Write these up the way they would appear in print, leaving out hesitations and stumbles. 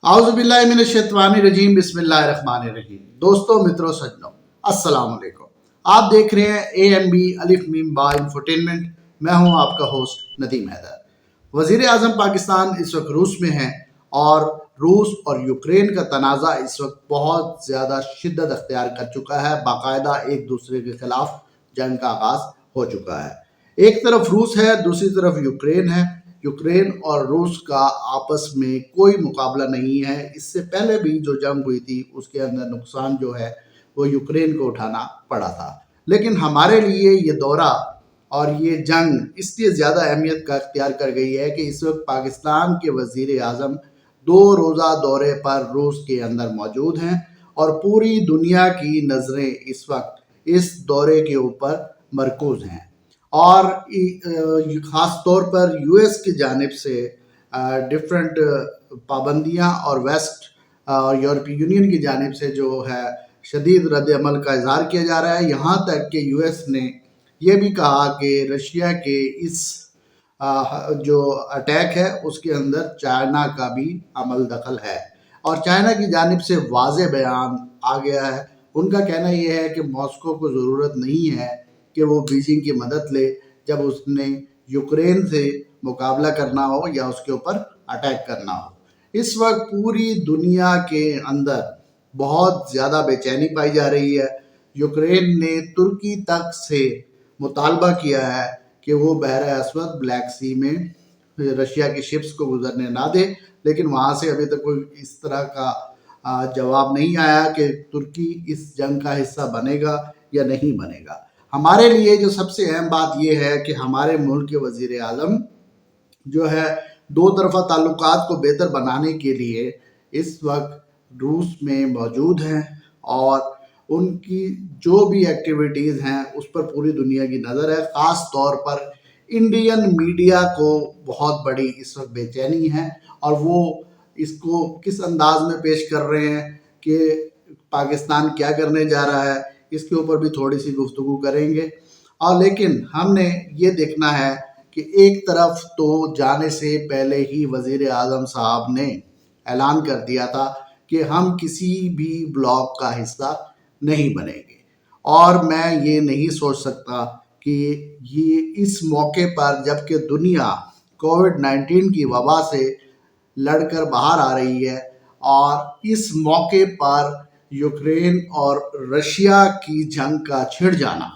आउज़ुबिल्लाहिमिनश्शैतानिर्रजीम बिस्मिल्लाहिर्रहमानिर्रहीम। दोस्तों, मित्रों, सज्जनों, अस्सलाम वालेकुम। आप देख रहे हैं AMB अलिफ मीम बा इंफोटेनमेंट। मैं हूं आपका होस्ट नदीम हैदर। वज़ीर आज़म पाकिस्तान इस वक्त रूस में हैं और रूस और यूक्रेन का तनाज़ा इस वक्त बहुत ज़्यादा शिद्दत अख्तियार कर चुका है। बाकायदा एक दूसरे के खिलाफ जंग का आगाज़ हो चुका है। एक तरफ रूस है, दूसरी तरफ यूक्रेन है। यूक्रेन और रूस का आपस में कोई मुकाबला नहीं है। इससे पहले भी जो जंग हुई थी उसके अंदर नुकसान जो है वो यूक्रेन को उठाना पड़ा था। लेकिन हमारे लिए ये दौरा और ये जंग इसलिए ज़्यादा अहमियत का अख्तियार कर गई है कि इस वक्त पाकिस्तान के वज़ीर आज़म 2 रोज़ा दौरे पर रूस के अंदर मौजूद हैं और पूरी दुनिया की नज़रें इस वक्त इस दौरे के ऊपर मरकूज़ हैं। और ख़ास तौर पर US की जानिब से डिफरेंट पाबंदियां और वेस्ट और यूरोपीय यूनियन की जानिब से जो है शदीद रद्द अमल का इजहार किया जा रहा है। यहाँ तक कि US ने यह भी कहा कि रशिया के इस जो अटैक है उसके अंदर चाइना का भी अमल दखल है और चाइना की जानिब से वाज़ेह बयान आ गया है। उनका कहना यह है कि मॉस्को को ज़रूरत नहीं है कि वो बीजिंग की मदद ले जब उसने यूक्रेन से मुकाबला करना हो या उसके ऊपर अटैक करना हो। इस वक्त पूरी दुनिया के अंदर बहुत ज़्यादा बेचैनी पाई जा रही है। यूक्रेन ने तुर्की तक से मुतालबा किया है कि वो बहर अस्वद ब्लैक सी में रशिया की शिप्स को गुजरने ना दे, लेकिन वहाँ से अभी तक कोई इस तरह का जवाब नहीं आया कि तुर्की इस जंग का हिस्सा बनेगा या नहीं बनेगा। हमारे लिए जो सबसे अहम बात यह है कि हमारे मुल्क के वज़ीर आज़म जो है दो तरफ़ा ताल्लुकात को बेहतर बनाने के लिए इस वक्त रूस में मौजूद हैं और उनकी जो भी एक्टिविटीज़ हैं उस पर पूरी दुनिया की नज़र है। ख़ास तौर पर इंडियन मीडिया को बहुत बड़ी इस वक्त बेचैनी है और वो इसको किस अंदाज में पेश कर रहे हैं कि पाकिस्तान क्या करने जा रहा है, इसके ऊपर भी थोड़ी सी गुफ्तगू करेंगे। और लेकिन हमने ये देखना है कि एक तरफ तो जाने से पहले ही वज़ीर आज़म साहब ने ऐलान कर दिया था कि हम किसी भी ब्लॉक का हिस्सा नहीं बनेंगे और मैं ये नहीं सोच सकता कि ये इस मौके पर जबकि दुनिया कोविड-19 की वबा से लड़कर बाहर आ रही है और इस मौके पर यूक्रेन और रशिया की जंग का छिड़ जाना,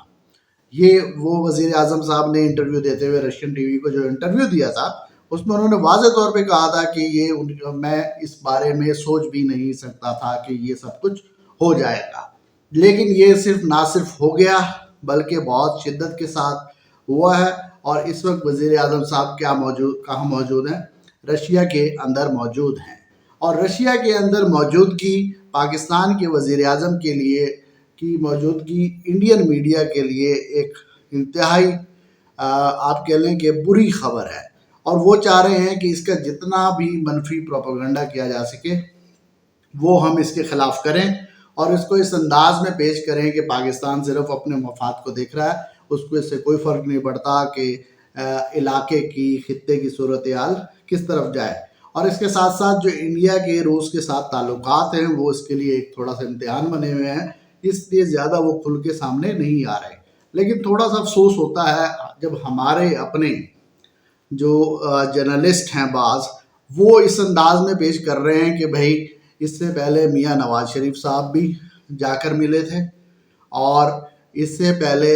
ये वो वज़ीर आज़म साहब ने इंटरव्यू देते हुए रशियन टीवी को जो इंटरव्यू दिया था उसमें उन्होंने वाज़े तौर पे कहा था कि ये मैं इस बारे में सोच भी नहीं सकता था कि ये सब कुछ हो जाएगा। लेकिन ये ना सिर्फ हो गया बल्कि बहुत शिद्दत के साथ हुआ है और इस वक्त वज़ीर आज़म साहब कहाँ मौजूद हैं? रशिया के अंदर मौजूद हैं और रशिया के अंदर मौजूदगी पाकिस्तान के वज़ीर आज़म के लिए की मौजूदगी इंडियन मीडिया के लिए एक इंतहाई आप कह लें कि बुरी खबर है और वो चाह रहे हैं कि इसका जितना भी मनफी प्रोपेगेंडा किया जा सके वो हम इसके खिलाफ करें और इसको इस अंदाज में पेश करें कि पाकिस्तान सिर्फ अपने मफाद को देख रहा है, उसको इससे कोई फ़र्क नहीं पड़ता कि इलाके की खित्ते की सूरत हाल किस तरफ जाए। और इसके साथ साथ जो इंडिया के रूस के साथ ताल्लुकात हैं वो इसके लिए एक थोड़ा सा इम्तिहान बने हुए हैं, इसलिए ज़्यादा वो खुल के सामने नहीं आ रहे। लेकिन थोड़ा सा अफसोस होता है जब हमारे अपने जो जर्नलिस्ट हैं बाज़ वो इस अंदाज में पेश कर रहे हैं कि भाई इससे पहले मियाँ नवाज शरीफ साहब भी जाकर मिले थे और इससे पहले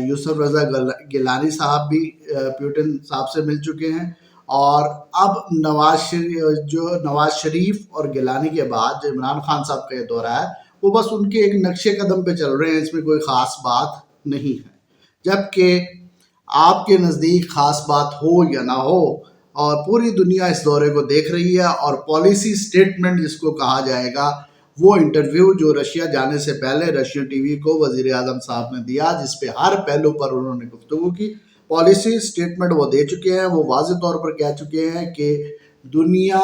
यूसुफ रज़ा गिलानी साहब भी पुतिन साहब से मिल चुके हैं और अब नवाज शरीफ और गिलानी के बाद जो इमरान खान साहब का ये दौरा है वो बस उनके एक नक्शे कदम पे चल रहे हैं, इसमें कोई ख़ास बात नहीं है। जबकि आपके नज़दीक ख़ास बात हो या ना हो और पूरी दुनिया इस दौरे को देख रही है और पॉलिसी स्टेटमेंट जिसको कहा जाएगा वो इंटरव्यू जो रशिया जाने से पहले रशियन टीवी को वज़ीर आज़म साहब ने दिया जिस पे हर पहलू पर उन्होंने गुफ्तगू की, पॉलिसी स्टेटमेंट वो दे चुके हैं। वो वाज़े तौर पर कह चुके हैं कि दुनिया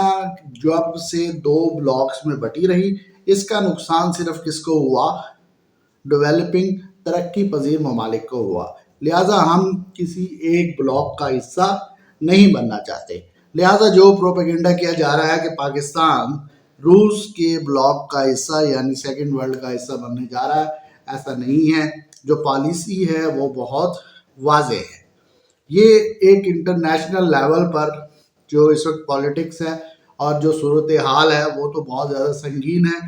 जब से 2 ब्लॉक्स में बटी रही इसका नुकसान सिर्फ किसको हुआ? डेवलपिंग तरक्की पजीर ममालिक को हुआ। लिहाजा हम किसी एक ब्लॉक का हिस्सा नहीं बनना चाहते। लिहाजा जो प्रोपेगेंडा किया जा रहा है कि पाकिस्तान روس کے بلاک کا حصہ یعنی سیکنڈ ورلڈ کا حصہ بننے جا رہا ہے، ایسا نہیں ہے۔ جو پالیسی ہے وہ بہت واضح ہے۔ یہ ایک انٹرنیشنل لیول پر جو اس وقت پالیٹکس ہے اور جو صورتحال ہے وہ تو بہت زیادہ سنگین ہے۔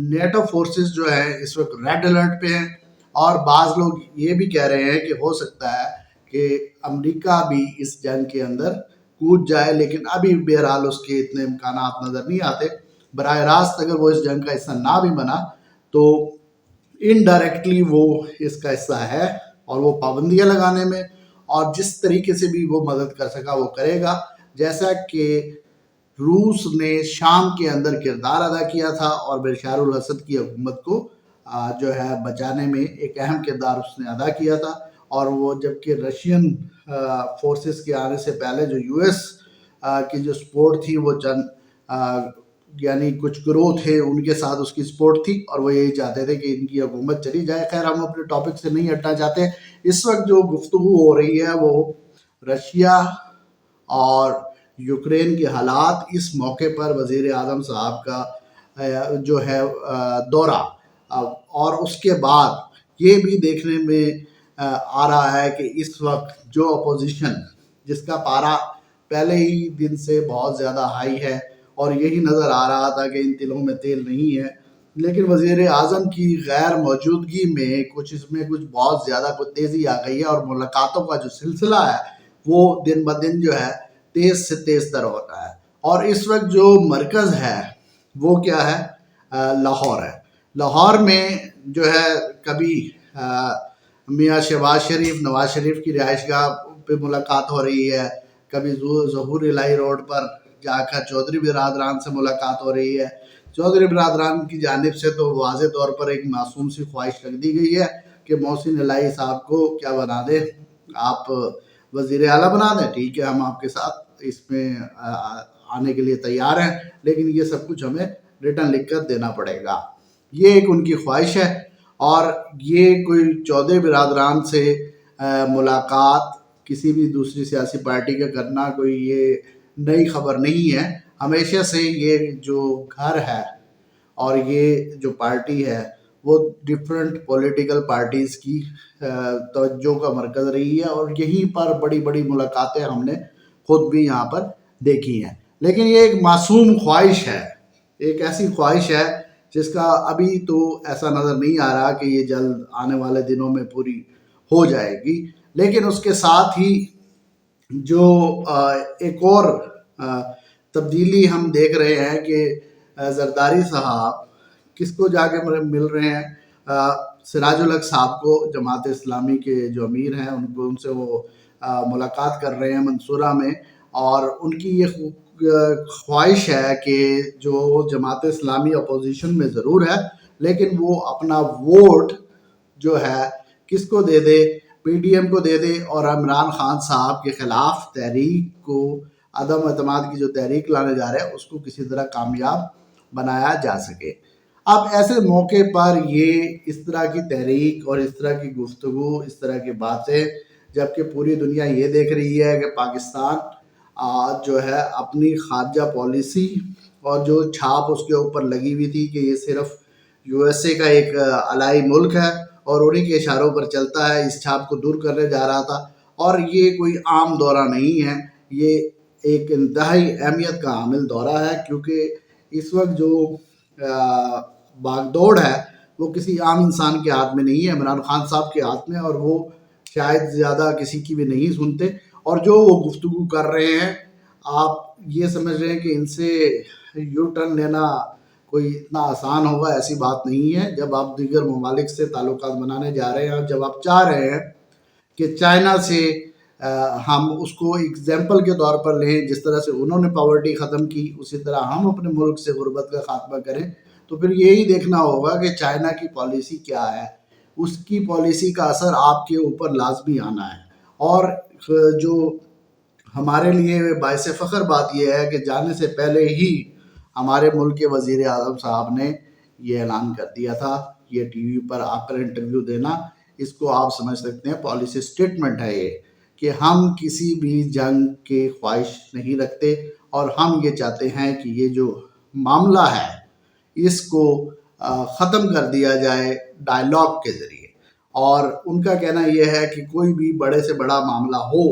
نیٹو فورسز جو ہیں اس وقت ریڈ الرٹ پہ ہیں، اور بعض لوگ یہ بھی کہہ رہے ہیں کہ ہو سکتا ہے کہ امریکہ بھی اس جنگ کے اندر کود جائے، لیکن ابھی بہرحال اس کے اتنے امکانات نظر نہیں آتے۔ براہ راست اگر وہ اس جنگ کا حصہ نہ بھی بنا تو انڈائریکٹلی وہ اس کا حصہ ہے، اور وہ پابندیاں لگانے میں اور جس طریقے سے بھی وہ مدد کر سکا وہ کرے گا، جیسا کہ روس نے شام کے اندر کردار ادا کیا تھا اور بشار الاسد کی حکومت کو جو ہے بچانے میں ایک اہم کردار اس نے ادا کیا تھا۔ اور وہ جبکہ رشین فورسز کے آنے سے پہلے جو یو ایس کی جو سپورٹ تھی وہ یعنی کچھ گروہ تھے ان کے ساتھ اس کی سپورٹ تھی، اور وہ یہی چاہتے تھے کہ ان کی حکومت چلی جائے۔ خیر، ہم اپنے ٹاپک سے نہیں ہٹنا چاہتے۔ اس وقت جو گفتگو ہو رہی ہے وہ رشیا اور یوکرین کے حالات، اس موقع پر وزیر اعظم صاحب کا جو ہے دورہ، اور اس کے بعد یہ بھی دیکھنے میں آ رہا ہے کہ اس وقت جو اپوزیشن جس کا پارا پہلے ہی دن سے بہت زیادہ ہائی ہے، اور یہی نظر آ رہا تھا کہ ان تلوں میں تیل نہیں ہے، لیکن وزیر اعظم کی غیر موجودگی میں اس میں کچھ بہت زیادہ کچھ تیزی آ گئی ہے، اور ملاقاتوں کا جو سلسلہ ہے وہ دن بدن جو ہے تیز سے تیز تر ہوتا ہے۔ اور اس وقت جو مرکز ہے وہ کیا ہے؟ لاہور ہے۔ لاہور میں جو ہے کبھی میاں شہباز شریف، نواز شریف کی رہائش گاہ پہ ملاقات ہو رہی ہے، کبھی ظہور الہی روڈ پر جا کر چودھری برادران سے ملاقات ہو رہی ہے۔ چودھری برادران کی جانب سے تو واضح طور پر ایک معصوم سی خواہش رکھ دی گئی ہے کہ محسن الہی صاحب کو کیا بنا دے، آپ وزیر اعلیٰ بنا دیں، ٹھیک ہے، ہم آپ کے ساتھ اس میں آنے کے لیے تیار ہیں، لیکن یہ سب کچھ ہمیں ریٹرن لکھ کر دینا پڑے گا۔ یہ ایک ان کی خواہش ہے، اور یہ کوئی چودھری برادران سے ملاقات کسی بھی دوسری سیاسی پارٹی کا کرنا کوئی یہ نئی خبر نہیں ہے۔ ہمیشہ سے یہ جو گھر ہے اور یہ جو پارٹی ہے وہ ڈیفرنٹ پولیٹیکل پارٹیز کی توجہ کا مرکز رہی ہے، اور یہیں پر بڑی بڑی ملاقاتیں ہم نے خود بھی یہاں پر دیکھی ہیں۔ لیکن یہ ایک معصوم خواہش ہے، ایک ایسی خواہش ہے جس کا ابھی تو ایسا نظر نہیں آ رہا کہ یہ جلد آنے والے دنوں میں پوری ہو جائے گی۔ لیکن اس کے ساتھ ہی جو ایک اور تبدیلی ہم دیکھ رہے ہیں کہ زرداری صاحب کس کو جا کے مل رہے ہیں؟ سراج الحق صاحب کو، جماعت اسلامی کے جو امیر ہیں ان سے وہ ملاقات کر رہے ہیں منصورہ میں، اور ان کی یہ خواہش ہے کہ جو جماعت اسلامی اپوزیشن میں ضرور ہے لیکن وہ اپنا ووٹ جو ہے کس کو دے دے؟ پی ڈی ایم کو دے دے، اور عمران خان صاحب کے خلاف تحریک کو، عدم اعتماد کی جو تحریک لانے جا رہے ہیں اس کو کسی طرح کامیاب بنایا جا سکے۔ اب ایسے موقع پر یہ اس طرح کی تحریک اور اس طرح کی گفتگو، اس طرح کی باتیں، جبکہ پوری دنیا یہ دیکھ رہی ہے کہ پاکستان جو ہے اپنی خارجہ پالیسی اور جو چھاپ اس کے اوپر لگی ہوئی تھی کہ یہ صرف یو ایس اے کا ایک الائی ملک ہے اور انہی کے اشاروں پر چلتا ہے، اس چھاپ کو دور کرنے جا رہا تھا۔ اور یہ کوئی عام دورہ نہیں ہے، یہ ایک انتہائی اہمیت کا حامل دورہ ہے، کیونکہ اس وقت جو باغ دوڑ ہے وہ کسی عام انسان کے ہاتھ میں نہیں ہے، عمران خان صاحب کے ہاتھ میں، اور وہ شاید زیادہ کسی کی بھی نہیں سنتے۔ اور جو وہ گفتگو کر رہے ہیں، آپ یہ سمجھ رہے ہیں کہ ان سے یو ٹرن لینا کوئی اتنا آسان ہوگا، ایسی بات نہیں ہے۔ جب آپ دیگر ممالک سے تعلقات بنانے جا رہے ہیں، اور جب آپ چاہ رہے ہیں کہ چائنا سے ہم اس کو ایگزامپل کے طور پر لیں، جس طرح سے انہوں نے پاورٹی ختم کی اسی طرح ہم اپنے ملک سے غربت کا خاتمہ کریں، تو پھر یہی دیکھنا ہوگا کہ چائنا کی پالیسی کیا ہے، اس کی پالیسی کا اثر آپ کے اوپر لازمی آنا ہے۔ اور جو ہمارے لیے باعث فخر بات یہ ہے کہ جانے سے پہلے ہی ہمارے ملک کے وزیر اعظم صاحب نے یہ اعلان کر دیا تھا، یہ ٹی وی پر آ کر انٹرویو دینا، اس کو آپ سمجھ سکتے ہیں پالیسی سٹیٹمنٹ ہے یہ، کہ ہم کسی بھی جنگ کے خواہش نہیں رکھتے، اور ہم یہ چاہتے ہیں کہ یہ جو معاملہ ہے इसको ख़त्म कर दिया जाए डायलॉग के ज़रिए। और उनका कहना यह है कि कोई भी बड़े से बड़ा मामला हो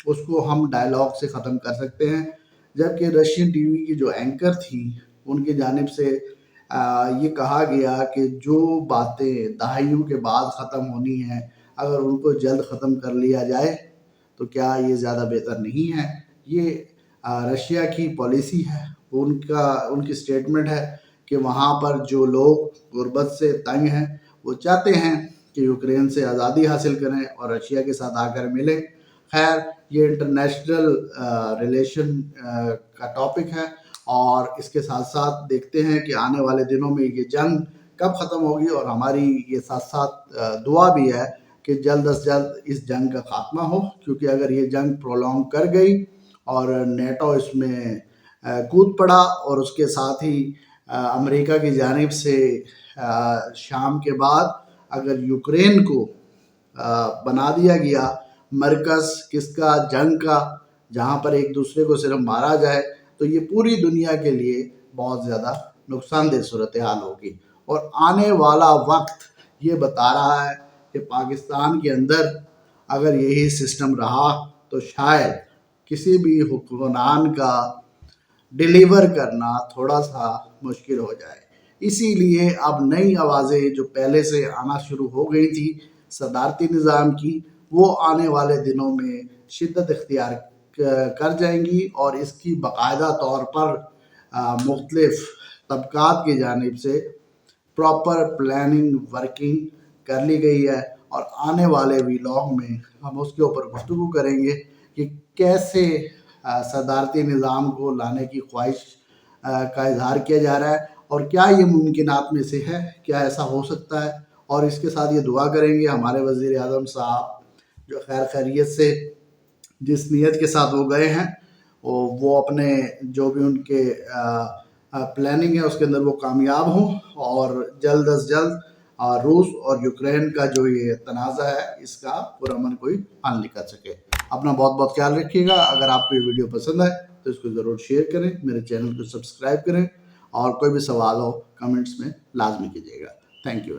उसको हम डायलॉग से ख़त्म कर सकते हैं। जबकि रशियन टीवी की जो एंकर थी उनकी जानिब से ये कहा गया कि जो बातें दहाइयों के बाद ख़त्म होनी हैं अगर उनको जल्द ख़त्म कर लिया जाए तो क्या ये ज़्यादा बेहतर नहीं है। ये रशिया की पॉलिसी है, उनकी स्टेटमेंट है कि वहाँ पर जो लोग गुर्बत से तंग हैं वो चाहते हैं कि यूक्रेन से आज़ादी हासिल करें और रशिया के साथ आकर मिलें। खैर, ये इंटरनेशनल रिलेशन का टॉपिक है और इसके साथ साथ देखते हैं कि आने वाले दिनों में ये जंग कब ख़त्म होगी। और हमारी ये साथ साथ दुआ भी है कि जल्द से जल्द इस जंग का खात्मा हो, क्योंकि अगर ये जंग प्रोलॉन्ग कर गई और नेटो इसमें कूद पड़ा और उसके साथ ही अमेरिका की जानिब से शाम के बाद अगर यूक्रेन को बना दिया गया मरकज़ किसका, जंग का, जहाँ पर एक दूसरे को सिर्फ मारा जाए, तो ये पूरी दुनिया के लिए बहुत ज़्यादा नुकसानदेह सूरत हाल होगी। और आने वाला वक्त ये बता रहा है कि पाकिस्तान के अंदर अगर यही सिस्टम रहा तो शायद किसी भी हुक्मरान का डिलीवर करना थोड़ा सा मुश्किल हो जाए। इसीलिए अब नई आवाज़ें जो पहले से आना शुरू हो गई थी सदारती निज़ाम की, वो आने वाले दिनों में शिद्दत इख्तियार कर जाएंगी और इसकी बाकायदा तौर पर मुख्तलिफ तबकात की जानिब से प्रॉपर प्लानिंग वर्किंग कर ली गई है। और आने वाले व्लॉग में हम उसके ऊपर गुफ्तगू करेंगे कि कैसे सदारती निज़ाम को लाने की ख्वाहिश का इजहार किया जा रहा है और क्या ये मुमकिनात में से है, क्या ऐसा हो सकता है। और इसके साथ ये दुआ करेंगे हमारे वज़ीर आज़म साहब जो खैर खैरियत से जिस नीयत के साथ वो गए हैं वो अपने जो भी उनके प्लानिंग है उसके अंदर वो कामयाब हों और जल्द अज जल्द रूस और यूक्रेन का जो ये तनाज़ा है इसका पुरअमन कोई हल निकल सके। अपना बहुत बहुत ख्याल रखिएगा। अगर आपको ये वीडियो पसंद आए तो इसको ज़रूर शेयर करें, मेरे चैनल को सब्सक्राइब करें और कोई भी सवाल हो कमेंट्स में लाजमी कीजिएगा। Thank you.